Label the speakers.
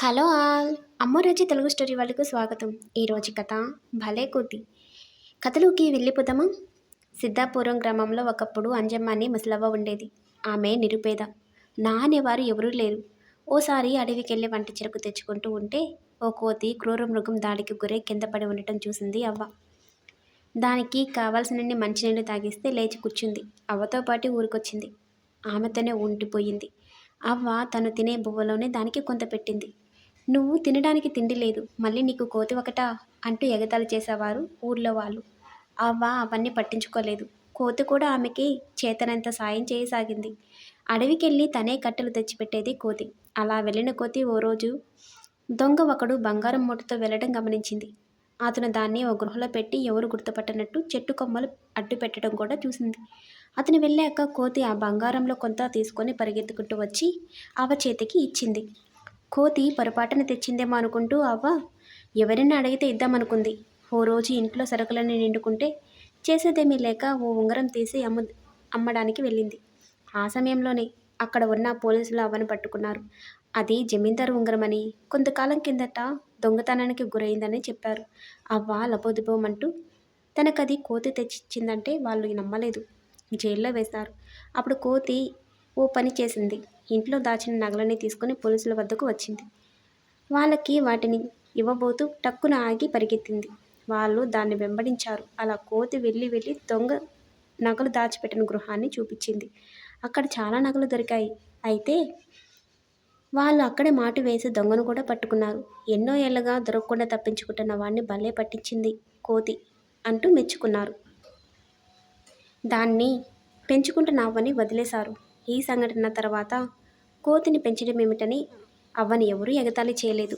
Speaker 1: Hello all Ammaraju Telugu story వాళ్ళకు స్వాగతం. ఈరోజు కథ భలే కోతి. కథలోకి వెళ్ళిపోదామా? సిద్ధాపురం గ్రామంలో ఒకప్పుడు అంజమ్మ అని ముసలవ్వ ఉండేది. ఆమె నిరుపేద. నా అనేవారు ఎవరూ లేరు. ఓసారి అడవికెళ్ళి వంట చెరుకు తెచ్చుకుంటూ ఉంటే ఓ కోతి క్రూర మృగం దాడికి గురై కింద పడి ఉండటం చూసింది అవ్వ. దానికి కావాల్సినన్ని మంచినీళ్ళు తాగిస్తే లేచి కూర్చుంది. అవ్వతో పాటు ఊరికొచ్చింది. ఆమెతోనే ఉండిపోయింది. అవ్వ తను తినే బువ్వలోనే దానికి కొంత పెట్టింది. నువ్వు తినడానికి తిండి లేదు, మళ్ళీ నీకు కోతి ఒకటా అంటూ ఎగతాళి చేసేవారు ఊర్లో వాళ్ళు. అవ్వ అవన్నీ పట్టించుకోలేదు. కోతి కూడా ఆమెకి చేతనంత సాయం చేయసాగింది. అడవికెళ్ళి తనే కట్టెలు తెచ్చిపెట్టేది కోతి. అలా వెళ్ళిన కోతి ఓ రోజు దొంగ ఒకడు బంగారం మూటతో వెళ్ళడం గమనించింది. అతను దాన్ని ఓ గృహలో పెట్టి ఎవరు గుర్తుపట్టనట్టు చెట్టు కొమ్మలు అడ్డు పెట్టడం కూడా చూసింది. అతను వెళ్ళాక కోతి ఆ బంగారంలో కొంత తీసుకొని పరిగెత్తుకుంటూ వచ్చి అవ్వ చేతికి ఇచ్చింది. కోతి పొరపాటున తెచ్చిందేమో అనుకుంటూ అవ్వ ఎవరైనా అడిగితే ఇద్దామనుకుంది. ఓ రోజు ఇంట్లో సరుకులన్నీ నిండుకుంటే చేసేదేమీ లేక ఓ ఉంగరం తీసి అమ్మడానికి వెళ్ళింది. ఆ సమయంలోనే అక్కడ ఉన్న పోలీసులు అవ్వను పట్టుకున్నారు. అది జమీందారు ఉంగరమని, కొంతకాలం కిందట దొంగతనానికి గురైందని చెప్పారు. అవ్వ లబోదిబోమంటూ తనకది కోతి తెచ్చిచ్చిందంటే వాళ్ళు నమ్మలేదు. జైల్లో వేశారు. అప్పుడు కోతి ఓ పని చేసింది. ఇంట్లో దాచిన నగలని తీసుకుని పోలీసుల వద్దకు వచ్చింది. వాళ్ళకి వాటిని ఇవ్వబోతూ టక్కున ఆగి పరిగెత్తింది. వాళ్ళు దాన్ని వెంబడించారు. అలా కోతి వెళ్ళి దొంగ నగలు దాచిపెట్టిన గృహాన్ని చూపించింది. అక్కడ చాలా నగలు దొరికాయి. అయితే వాళ్ళు అక్కడే మాటు వేసి దొంగను కూడా పట్టుకున్నారు. ఎన్నో ఏళ్లుగా దొరకకుండా తప్పించుకుంటున్న వాడిని భలే పట్టించింది కోతి అంటూ మెచ్చుకున్నారు. దాన్ని పెంచుకుంటున్న అవ్వని వదిలేశారు. ఈ సంఘటన తర్వాత కోతిని పెంచడం ఏమిటని అవ్వని ఎవరూ ఎగతాళి చేయలేదు.